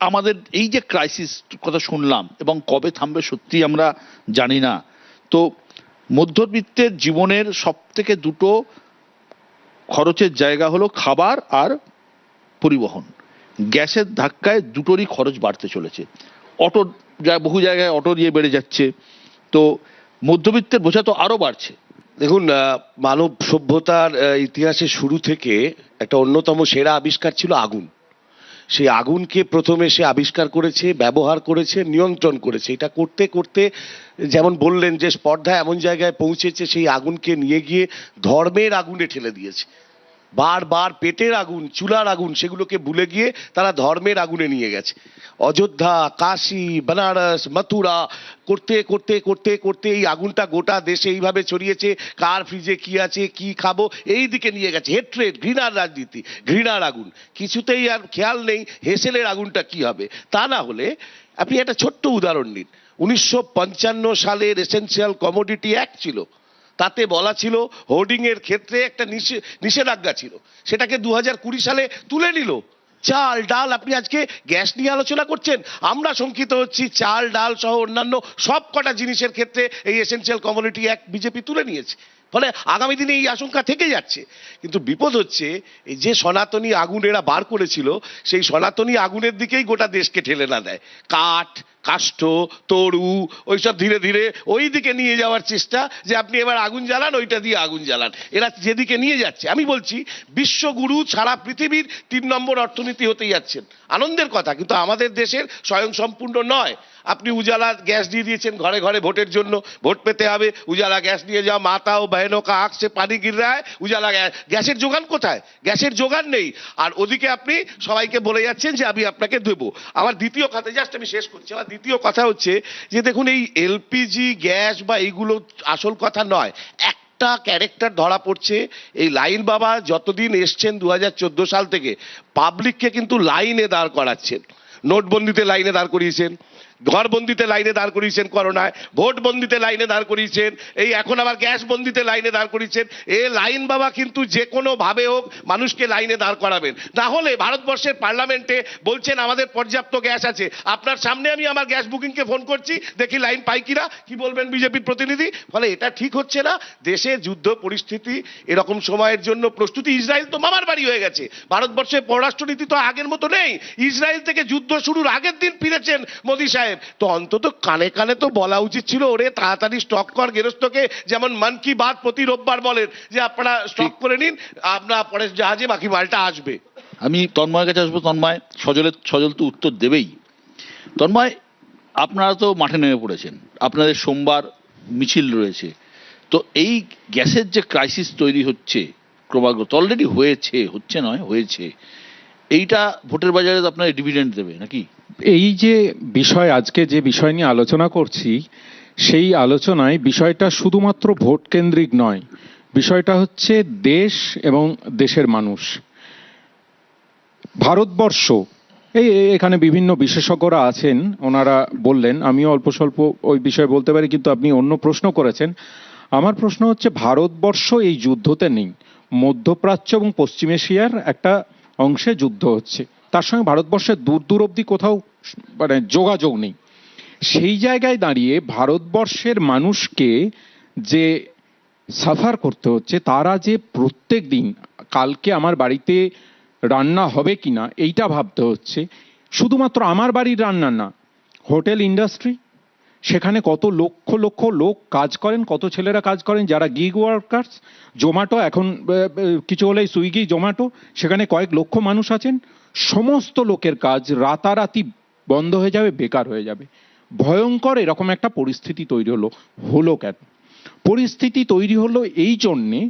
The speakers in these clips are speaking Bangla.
আমাদের এই যে ক্রাইসিস কথা শুনলাম এবং কবে থামবে সত্যি আমরা জানি না। তো মধ্যবিত্তের জীবনের সব থেকে দুটো খরচের জায়গা হলো খাবার আর পরিবহন। গ্যাসের ধাক্কায় দুটোরই খরচ বাড়তে চলেছে। অটো, বহু জায়গায় অটো দিয়ে বেড়ে যাচ্ছে। তো মধ্যবিত্তের বোঝা তো আরো বাড়ছে। দেখুন, মানব সভ্যতার ইতিহাসে শুরু থেকে একটা অন্যতম সেরা আবিষ্কার ছিল আগুন। সেই আগুনকে প্রথমে সে আবিষ্কার করেছে, ব্যবহার করেছে, নিয়ন্ত্রণ করেছে। এটা করতে করতে যেমন বললেন যে স্পর্ধা এমন জায়গায় পৌঁছেছে, সেই আগুনকে নিয়ে গিয়ে ধর্মের আগুনে ঠেলে দিয়েছে। বারবার পেটের আগুন, চুলার আগুন, সেগুলোকে ভুলে গিয়ে তারা ধর্মের আগুনে নিয়ে গেছে। অযোধ্যা, কাশী, বেনারস, মথুরা করতে করতে করতে করতে এই আগুনটা গোটা দেশে এইভাবে ছড়িয়েছে। কার ফ্রিজে কি আছে, কি খাবো, এই দিকে নিয়ে গেছে। হেট্রেড, ঘৃণার রাজনীতি, ঘৃণার আগুন। কিছুতেই আর খেয়াল নেই হেসেলের আগুনটা কি হবে। তা না হলে আপনি একটা ছোট্ট উদাহরণ নিন। 1955 সালের এসেনশিয়াল কমোডিটি অ্যাক্ট ছিল। তাতে বলা ছিল হোর্ডিং এর ক্ষেত্রে একটা নিষেধাজ্ঞা ছিল, সেটাকে 2020 সালে তুলে নিল। চাল ডাল, আপনি আজকে গ্যাস নিয়ে আলোচনা করছেন, আমরা শঙ্কিত হচ্ছি চাল ডাল সহ অন্যান্য সব কটা জিনিসের ক্ষেত্রে এই এসেনশিয়াল কমোডিটি অ্যাক্ট বিজেপি তুলে নিয়েছে। ফলে আগামী দিনে এই আশঙ্কা থেকে যাচ্ছে। কিন্তু বিপদ হচ্ছে এই যে সনাতনী আগুন এরা বার করেছিল, সেই সনাতনী আগুনের দিকেই গোটা দেশকে ঠেলে না দেয়। কাঠ, কাষ্ঠ, তরু, ওইসব ধীরে ধীরে ওই দিকে নিয়ে যাওয়ার চেষ্টা, যে আপনি এবার আগুন জ্বালান, ওইটা দিয়ে আগুন জ্বালান। এরা যেদিকে নিয়ে যাচ্ছে, আমি বলছি বিশ্বগুরু সারা পৃথিবীর 3 নম্বর অর্থনীতি হতে যাচ্ছেন, আনন্দের কথা, কিন্তু আমাদের দেশের স্বয়ং সম্পূর্ণ নয়। আপনি উজালা গ্যাস দিয়ে দিয়েছেন ঘরে ঘরে ভোটের জন্য, ভোট পেতে হবে, উজালা গ্যাস নিয়ে যাও, মাতা ও বহনों का आंख से पानी गिर रहा है, উজালা গ্যাসের যোগান কোথায়? গ্যাসের যোগান নেই। আর ওদিকে আপনি সবাইকে বলে যাচ্ছেন যে আমি আপনাকে দেবো। আমার দ্বিতীয় কথা, জাস্ট আমি শেষ করছি, আমার দ্বিতীয় কথা হচ্ছে যে দেখুন, এই এলপিজি গ্যাস বা এইগুলো আসল কথা নয়। একটা ক্যারেক্টার ধরা পড়ছে, এই লাইন বাবা যতদিন এসছেন 2014 সাল থেকে পাবলিককে কিন্তু লাইনে দাঁড় করাচ্ছেন। নোটবন্দিতে লাইনে দাঁড় করিয়েছেন, ঘরবন্দিতে লাইনে দাঁড় করিয়েছেন, করোনায় ভোট বন্দিতে লাইনে দাঁড় করিয়েছেন, এই এখন আবার গ্যাস বন্দিতে লাইনে দাঁড় করিয়েছেন। এ লাইন বাবা কিন্তু যে কোনো ভাবে হোক মানুষকে লাইনে দাঁড় করাবেন। না হলে ভারতবর্ষের পার্লামেন্টে বলছেন আমাদের পর্যাপ্ত গ্যাস আছে, আপনার সামনে আমি আমার গ্যাস বুকিংকে ফোন করছি, দেখি লাইন পাই কিনা, কি বলবেন বিজেপির প্রতিনিধি? ফলে এটা ঠিক হচ্ছে না। দেশে যুদ্ধ পরিস্থিতি, এরকম সময়ের জন্য প্রস্তুতি। ইসরায়েল তো মামার বাড়ি হয়ে গেছে, ভারতবর্ষের পররাষ্ট্রনীতি তো আগের মতো নেই। ইসরায়েল থেকে যুদ্ধ শুরুর আগের দিন ফিরেছেন মোদী সাহেব। তো অন্তত কানে কানে তো বলা উচিত ছিল, ওরে তাড়াতাড়ি স্টক কর গেরস্তকে, যেমন মন কি বাত প্রতি রোববার বলেন যে আপনারা স্টক করে নিন, আপনারা পরের জাহাজে বাকি মালটা আসবে। আমি তন্ময়ের কাছে আসবো। তন্ময়, সজল তো উত্তর দেবেই। তন্ময়, আপনারা তো মাঠে নেমে পড়েছেন, আপনাদের সোমবার মিছিল রয়েছে। তো এই গ্যাসের যে ক্রাইসিস তৈরি হচ্ছে ক্রমাগত, অলরেডি হয়েছে, এইটা ভোটের বাজারে তো আপনার ডিভিডেন্ড দেবে নাকি? এই যে বিষয়, আজকে যে বিষয় নিয়ে আলোচনা করছি, সেই আলোচনায় বিষয়টা শুধুমাত্র ভোট কেন্দ্রিক নয়। বিষয়টা হচ্ছে দেশ এবং দেশের মানুষ। ভারতবর্ষ, এখানে বিভিন্ন বিশেষজ্ঞরা আছেন, ওনারা বললেন, আমিও অল্প স্বল্প ওই বিষয়ে বলতে পারি, কিন্তু আপনি অন্য প্রশ্ন করেছেন। আমার প্রশ্ন হচ্ছে, ভারতবর্ষ এই যুদ্ধতে নেই। মধ্যপ্রাচ্য এবং পশ্চিম এশিয়ার একটা অংশে যুদ্ধ হচ্ছে, তার সঙ্গে ভারতবর্ষের দূর দূর অব্দি কোথাও মানে যোগাযোগ নেই। সেই জায়গায় দাঁড়িয়ে ভারতবর্ষের মানুষকে যে সাফার করতে হচ্ছে, তারা যে প্রত্যেক দিন কালকে আমার বাড়িতে রান্না হবে কিনা এইটা ভাবতে হচ্ছে। শুধুমাত্র আমার বাড়ির রান্না না, হোটেল ইন্ডাস্ট্রি, সেখানে কত লক্ষ লক্ষ লোক কাজ করেন, কত ছেলেরা কাজ করেন যারা গিগ ওয়ার্কার্স। জোম্যাটো, এখন কিছু হলেই সুইগি, জোম্যাটো, সেখানে কয়েক লক্ষ মানুষ আছেন। সমস্ত লোকের কাজ রাতারাতি বন্ধ হয়ে যাবে, বেকার হয়ে যাবে। ভয়ঙ্কর এরকম একটা পরিস্থিতি তৈরি হলো কেন? পরিস্থিতি তৈরি হলো এই জন্যে,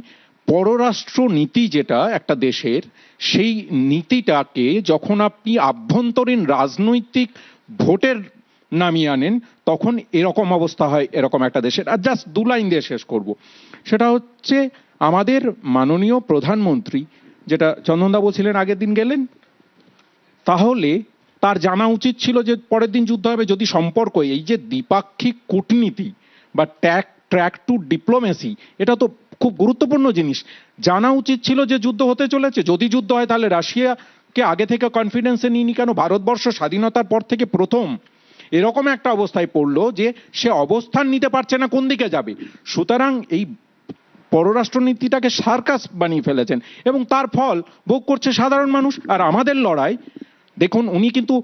পররাষ্ট্র নীতি যেটা একটা দেশের, সেই নীতিটাকে যখন আপনি আভ্যন্তরীণ রাজনৈতিক ভোটের নামিয়ে আনেন, তখন এরকম অবস্থা হয় এরকম একটা দেশের। আর জাস্ট 2 লাইন দিয়ে শেষ করব। সেটা হচ্ছে আমাদের মাননীয় প্রধানমন্ত্রী, যেটা চন্দনদা বলছিলেন আগের দিন গেলেন, তাহলে তার জানা উচিত ছিল যে পরের দিন যুদ্ধ হবে। যদি সম্পর্ক, এই যে দ্বিপাক্ষিক কূটনীতি বা ট্র্যাক টু ডিপ্লোমেসি, এটা তো খুব গুরুত্বপূর্ণ জিনিস। জানা উচিত ছিল যে যুদ্ধ হতে চলেছে, যদি যুদ্ধ হয় তাহলে রাশিয়া ভারতকে আগে থেকে কনফিডেন্সে নিইনি কেন? ভারতবর্ষ স্বাধীনতার পর থেকে প্রথম এরকম একটা অবস্থায় পড়লো যে সে অবস্থান নিতে পারছে না কোন দিকে যাবে। সুতরাং এই পররাষ্ট্রনীতিটাকে সার্কাস বানিয়ে ফেলেছেন এবং তার ফল ভোগ করছে সাধারণ মানুষ। আর আমাদের লড়াই দেখুন, উনি কিন্তু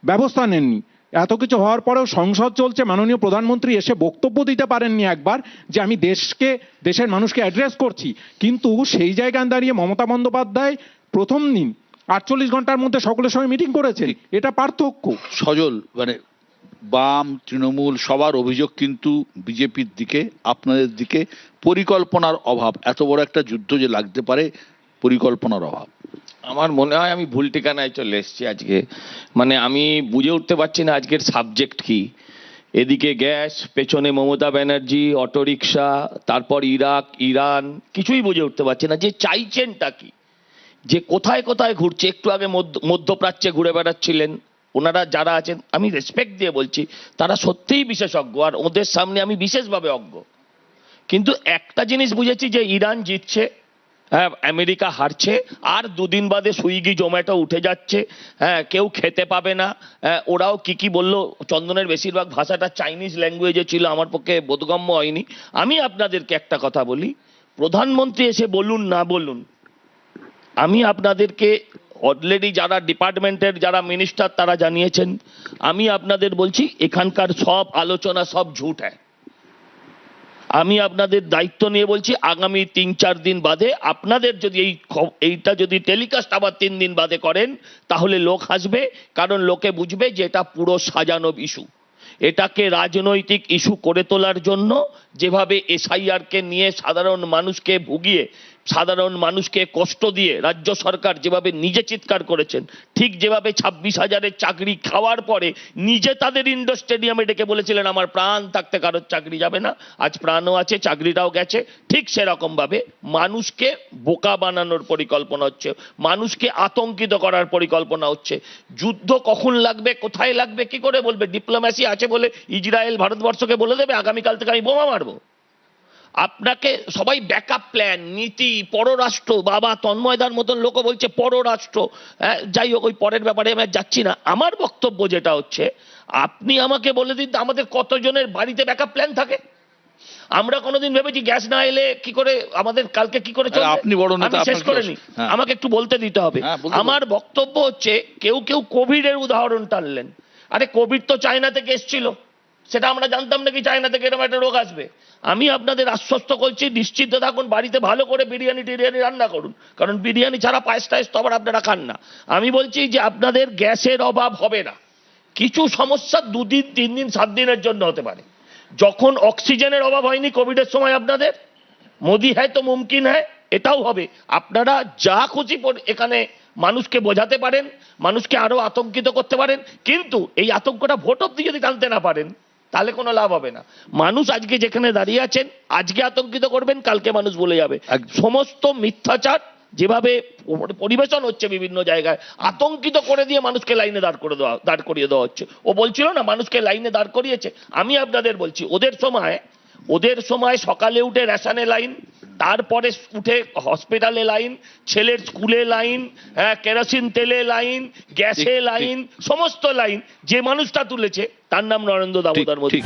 ব্যবস্থা নেননি। এত কিছু হওয়ার পরেও সংসদ চলছে, মাননীয় প্রধানমন্ত্রী এসে বক্তব্য দিতে পারেননি একবার যে আমি দেশের মানুষকে অ্যাড্রেস করছি। কিন্তু সেই জায়গায় দাঁড়িয়ে মমতা বন্দ্যোপাধ্যায় প্রথম দিন 48 ঘন্টার মধ্যে সকলের সঙ্গে মিটিং করেছেন। এটা পার্থক্য। সজল, মানে বাম তৃণমূল সবার অভিযোগ কিন্তু বিজেপির দিকে, আপনাদের দিকে পরিকল্পনার অভাব। এত বড় একটা যুদ্ধ যে লাগতে পারে, পরিকল্পনার অভাব। আমার মনে হয় আমি ভুল ঠিকানায় চলে এসেছি আজকে। মানে আমি বুঝে উঠতে পারছি না আজকের সাবজেক্ট কি। এদিকে গ্যাস, পেছনে মমতা ব্যানার্জি, অটোরিকশা, তারপর ইরাক, ইরান, কিছুই বুঝে উঠতে পারছি না যে চাইছেনটা কি, যে কোথায় কোথায় ঘুরছে। একটু আগে মধ্যপ্রাচ্যে ঘুরে বেড়াচ্ছিলেন ওনারা যারা আছেন, আমি রেসপেক্ট দিয়ে বলছি তারা সত্যিই বিশেষজ্ঞ, আর ওদের সামনে আমি বিশেষভাবে অজ্ঞ। কিন্তু একটা জিনিস বুঝেছি যে ইরান জিতছে, হ্যাঁ, আমেরিকা হারছে, আর দুদিন বাদে সুইগি জোম্যাটো উঠে যাচ্ছে, হ্যাঁ, কেউ খেতে পাবে না। হ্যাঁ, ওরাও কি বললো, চন্দনের বেশিরভাগ ভাষাটা চাইনিজ ল্যাঙ্গুয়েজে ছিল, আমার পক্ষে বোধগম্য হয়নি। আমি আপনাদেরকে একটা কথা বলি, প্রধানমন্ত্রী এসে বলুন না বলুন, আমি আপনাদেরকে অলরেডি যারা ডিপার্টমেন্টের যারা মিনিস্টার তারা জানিয়েছেন, আমি আপনাদের বলছি এখানকার সব আলোচনা সব ঝুট হ্যায়। আমি আপনাদের দায়িত্ব নিয়ে বলছি, আগামী 3-4 দিন বাদে আপনাদের যদি এইটা যদি টেলিকাস্ট আবার 3 দিন বাদে করেন, তাহলে লোক হাসবে, কারণ লোকে বুঝবে যে এটা পুরো সাজানো ইস্যু। এটাকে রাজনৈতিক ইস্যু করে তোলার জন্য যেভাবে এসআইআর কে নিয়ে সাধারণ মানুষকে ভুগিয়ে, সাধারণ মানুষকে কষ্ট দিয়ে রাজ্য সরকার যেভাবে নিজে চিৎকার করেছেন, ঠিক যেভাবে 26,000-এর চাকরি খাওয়ার পরে নিজে তাদের ইন্ডোর স্টেডিয়ামে ডেকে বলেছিলেন আমার প্রাণ থাকতে কারোর চাকরি যাবে না, আজ প্রাণও আছে, চাকরিটাও গেছে, ঠিক সেরকম ভাবে মানুষকে বোকা বানানোর পরিকল্পনা হচ্ছে, মানুষকে আতঙ্কিত করার পরিকল্পনা হচ্ছে। যুদ্ধ কখন লাগবে, কোথায় লাগবে, কি করে বলবে? ডিপ্লোম্যাসি আছে বলে ইসরায়েল ভারতবর্ষকে বলে দেবে আগামীকাল থেকে আমি বোমা মারবো? আপনাকে সবাই ব্যাকআপ প্ল্যান, নীতি, পররাষ্ট্র, বাবা তন্ময়দার মতন লোক বলছে পররাষ্ট্র, যাই হোক, ওই পরের ব্যাপারে আমি যাচ্ছি না। আমার বক্তব্য যেটা হচ্ছে, আপনি আমাকে বলে দিন আমাদের কতজনের বাড়িতে ব্যাকআপ প্ল্যান থাকে। আমরা কোনোদিন ভেবেছি গ্যাস না এলে কি করে আমাদের কালকে কি করে চলবে? আপনি বড় নেতা, আমি শেষ করে নি, আমাকে একটু বলতে দিতে হবে। আমার বক্তব্য হচ্ছে, কেউ কোভিড এর উদাহরণ টানলেন। আরে কোভিড তো চায়না থেকে এসেছিল, সেটা আমরা জানতাম নাকি চায়না থেকে এরকম একটা রোগ আসবে? আমি আপনাদের আশ্বস্ত করছি, নিশ্চিত থাকুন, বাড়িতে ভালো করে বিরিয়ানি টিরিয়ানি রান্না করুন, কারণ বিরিয়ানি ছাড়া পায়েস টায়েস তো আবার আপনারা খান না। আমি বলছি যে আপনাদের গ্যাসের অভাব হবে না। কিছু সমস্যা 2 দিন 3 দিন 7 দিনের জন্য হতে পারে। যখন অক্সিজেনের অভাব হয়নি কোভিডের সময় আপনাদের, মোদি হ্যায় তো মুমকিন হ্যায়, এটাও হবে। আপনারা যা খুশি এখানে মানুষকে বোঝাতে পারেন, মানুষকে আরো আতঙ্কিত করতে পারেন, কিন্তু এই আতঙ্কটা ভোট অব্দি যদি টানতে না পারেন তাহলে কোনো লাভ হবে না। মানুষ আজকে যেখানে দাঁড়িয়ে আছেন, আজকে আতঙ্কিত করবেন, কালকে মানুষ বলে যাবে। সমস্ত মিথ্যাচার যেভাবে পরিবেশন হচ্ছে বিভিন্ন জায়গায়, আতঙ্কিত করে দিয়ে মানুষকে লাইনে দাঁড় করিয়ে দেওয়া হচ্ছে। ও বলছিল না মানুষকে লাইনে দাঁড় করিয়েছে, আমি আপনাদের বলছি ওদের সময় সকালে উঠে রেশনে লাইন, তারপরে উঠে হসপিটালে লাইন, ছেলের স্কুলে লাইন, হ্যাঁ, কেরোসিন তেলে লাইন, গ্যাসে লাইন, সমস্ত লাইন যে মানুষটা তুলেছে তার নাম নরেন্দ্র দামোদর মোদী।